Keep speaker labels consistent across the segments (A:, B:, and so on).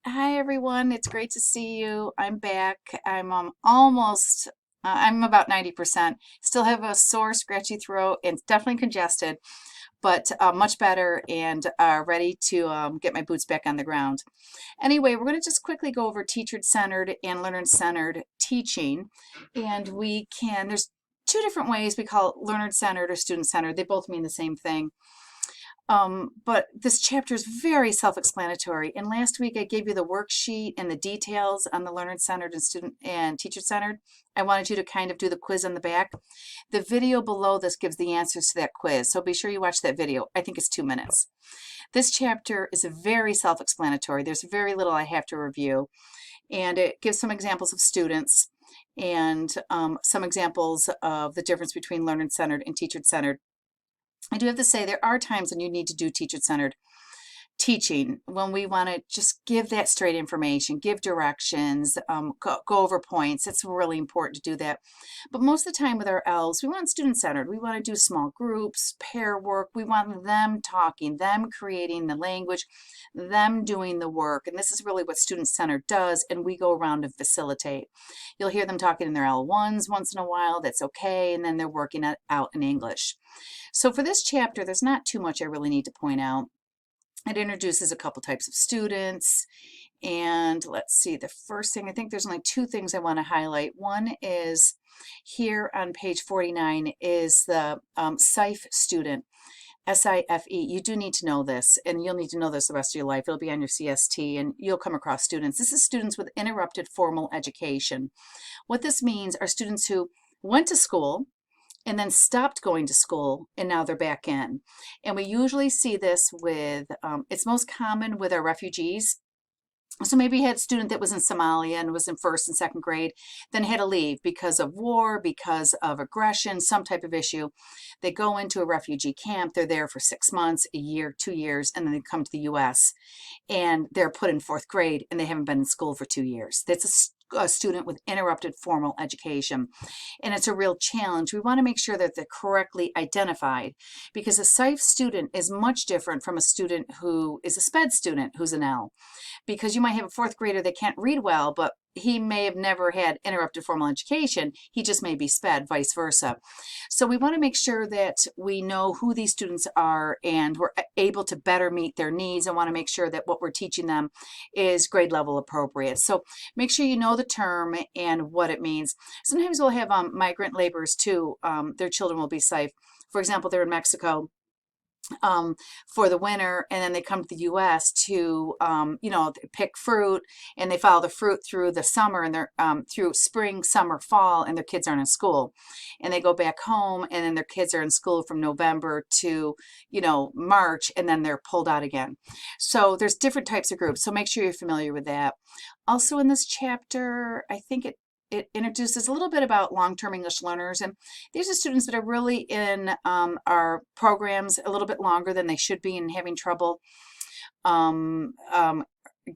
A: Hi everyone, it's great to see you. I'm back. I'm almost, I'm about 90%. Still have a sore, scratchy throat and definitely congested, but much better and ready to get my boots back on the ground. Anyway, we're going to just quickly go over teacher-centered and learner-centered teaching. And there's two different ways we call it learner-centered or student-centered. They both mean the same thing. But this chapter is very self-explanatory. And last week I gave you the worksheet and the details on the learner-centered and student and teacher-centered. I wanted you to kind of do the quiz on the back. The video below this gives the answers to that quiz, so be sure you watch that video. I think it's 2 minutes. This chapter is very self-explanatory. There's very little I have to review, and it gives some examples of students and some examples of the difference between learner-centered and teacher-centered. I do have to say there are times when you need to do teacher-centered teaching, when we want to just give that straight information, give directions, go over points. It's really important to do that. But most of the time with our ELs, we want student-centered. We want to do small groups, pair work. We want them talking, them creating the language, them doing the work. And this is really what student-centered does, and we go around and facilitate. You'll hear them talking in their L1s once in a while. That's okay. And then they're working it out in English. So for this chapter, there's not too much I really need to point out. It introduces a couple types of students, and let's see, the first thing, I think there's only two things I want to highlight. One is here on page 49 is the SIFE student, S-I-F-E. You do need to know this, and you'll need to know this the rest of your life. It'll be on your CST, and you'll come across students. This is students with interrupted formal education. What this means are students who went to school, and then stopped going to school, and now they're back in. And we usually see this with, it's most common with our refugees. So maybe you had a student that was in Somalia and was in first and second grade, then had to leave because of war, because of aggression, some type of issue. They go into a refugee camp, they're there for 6 months, a year, 2 years, and then they come to the US and they're put in fourth grade and they haven't been in school for 2 years. That's a student with interrupted formal education. And it's a real challenge. We want to make sure that they're correctly identified, because a SIFE student is much different from a student who is a SPED student who's an L. Because you might have a fourth grader that can't read well, but he may have never had interrupted formal education. He just may be SPED, vice versa. So we want to make sure that we know who these students are and we're able to better meet their needs, and want to make sure that what we're teaching them is grade level appropriate. So make sure you know the term and what it means. Sometimes we'll have migrant laborers too. Their children will be SIFE. For example, they're in Mexico for the winter, and then they come to the US to pick fruit, and they follow the fruit through the summer, and they're through spring, summer, fall, and their kids aren't in school, and they go back home, and then their kids are in school from November to March, and then they're pulled out again. So there's different types of groups, so make sure you're familiar with that. Also in this chapter, I think it introduces a little bit about long-term English learners, and these are students that are really in our programs a little bit longer than they should be and having trouble um, um,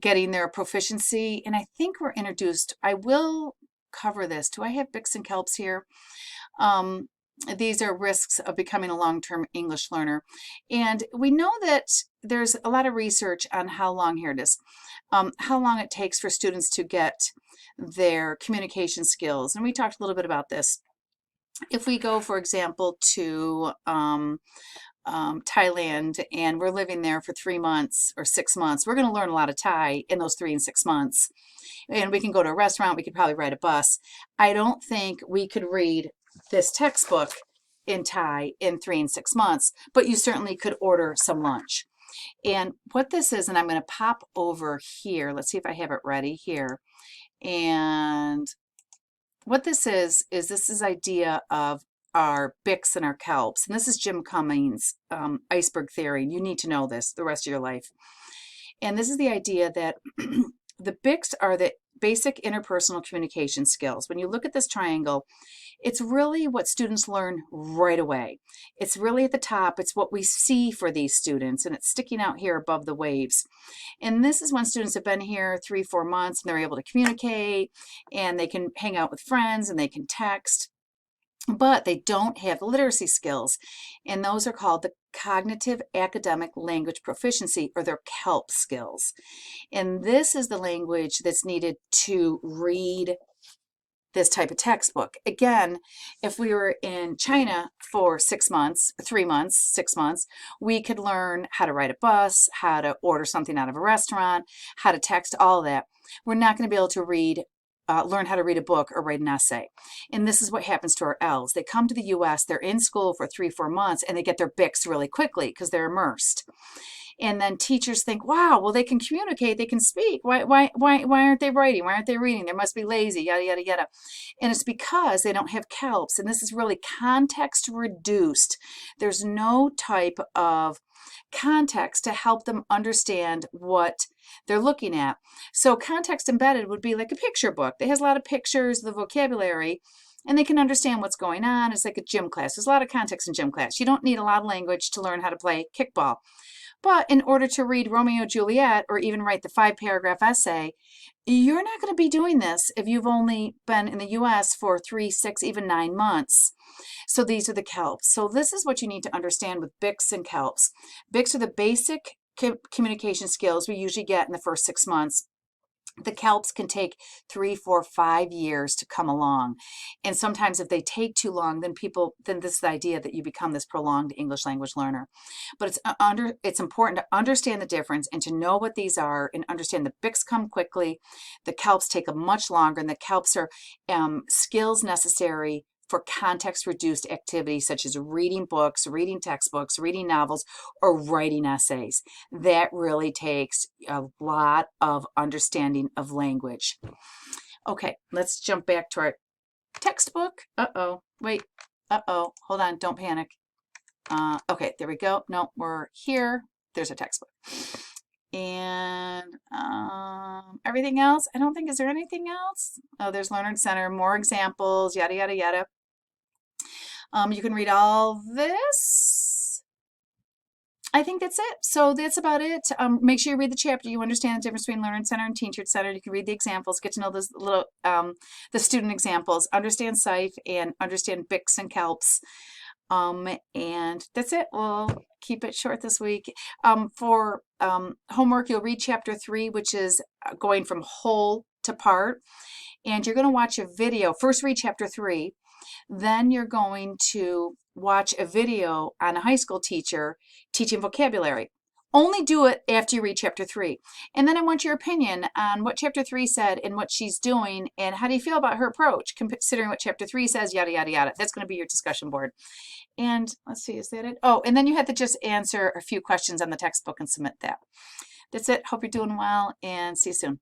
A: getting their proficiency. And I think we're introduced, I will cover this. Do I have Bix and Kelps here? These are risks of becoming a long-term English learner. And we know that there's a lot of research on how long, here it is, how long it takes for students to get their communication skills. And we talked a little bit about this. If we go, for example, to Thailand, and we're living there for 3 months or 6 months, we're going to learn a lot of Thai in those 3 and 6 months. And we can go to a restaurant, we could probably ride a bus. I don't think we could read this textbook in Thai in 3 and 6 months, but you certainly could order some lunch. And what this is, and I'm going to pop over here. Let's see if I have it ready here. And what this is idea of our Bix and our Kelps. And this is Jim Cummings' iceberg theory. You need to know this the rest of your life. And this is the idea that the Bix are the basic interpersonal communication skills. When you look at this triangle, it's really what students learn right away. It's really at the top. It's what we see for these students, and it's sticking out here above the waves. And this is when students have been here 3, 4 months, and they're able to communicate, and they can hang out with friends, and they can text. but they don't have literacy skills, and those are called the cognitive academic language proficiency, or their CALP skills. And this is the language that's needed to read this type of textbook. Again, if we were in China for 6 months, 3 months, 6 months, we could learn how to ride a bus, how to order something out of a restaurant, how to text, all that. We're not going to be able to learn how to read a book or write an essay. And this is what happens to our L's. They come to the US, they're in school for 3-4 months, and they get their BICs really quickly because they're immersed. And then teachers think, wow, well, they can communicate, they can speak. Why aren't they writing? Why aren't they reading? They must be lazy, yada, yada, yada. And it's because they don't have CALPs. And this is really context reduced. There's no type of context to help them understand what they're looking at. So context embedded would be like a picture book that has a lot of pictures, the vocabulary, and they can understand what's going on. It's like a gym class. There's a lot of context in gym class. You don't need a lot of language to learn how to play kickball. But in order to read Romeo and Juliet, or even write the 5-paragraph essay, you're not going to be doing this if you've only been in the US for 3, 6, even 9 months. So these are the CALPs. So this is what you need to understand with BICS and CALPs. BICS are the basic communication skills we usually get in the first 6 months. The CALPs can take 3, 4, 5 years to come along. And sometimes if they take too long, then this is the idea that you become this prolonged English language learner. But it's important to understand the difference and to know what these are, and understand the BICS come quickly. The CALPs take much longer, and the CALPs are skills necessary for context-reduced activities such as reading books, reading textbooks, reading novels, or writing essays. That really takes a lot of understanding of language. Okay, let's jump back to our textbook. Wait, hold on, don't panic. Okay, there we go. No, we're here. There's a textbook. And everything else, I don't think, is there anything else? Oh, there's Learning Center, more examples, yada, yada, yada. You can read all this. I think that's it. So that's about it. Make sure you read the chapter. You understand the difference between Learning Center and Teacher Center. You can read the examples, get to know those little the student examples, understand SIFE, and understand BICS and CALPs. And that's it. We'll keep it short this week. For homework, you'll read chapter 3, which is going from whole to part. And you're going to watch a video. First read chapter 3. Then you're going to watch a video on a high school teacher teaching vocabulary. Only do it after you read chapter 3. And then I want your opinion on what chapter 3 said and what she's doing, and how do you feel about her approach, considering what chapter 3 says, yada, yada, yada. That's going to be your discussion board. And let's see, is that it? Oh, and then you have to just answer a few questions on the textbook and submit that. That's it. Hope you're doing well, and see you soon.